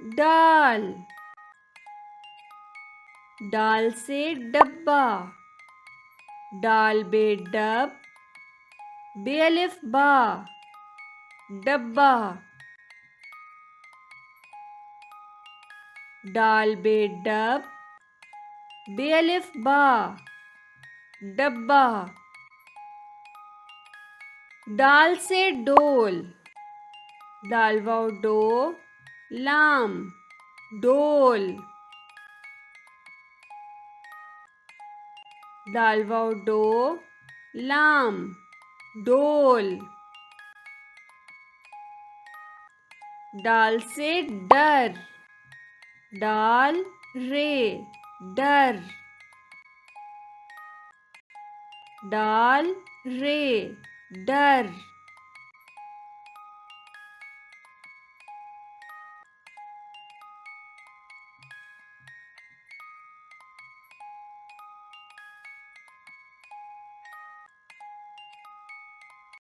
डाल। डाल से डब्बा। डाल बे डब, बेअलिफ बा, डब्बा। डाल बे डब, बेअलिफ बा, डब्बा। डाल से डोल। दाल वाव डो, लाम, डोल। दाल वाव डो, लाम, डोल। डाल से डर। डाल रे, डर। डाल रे, डर।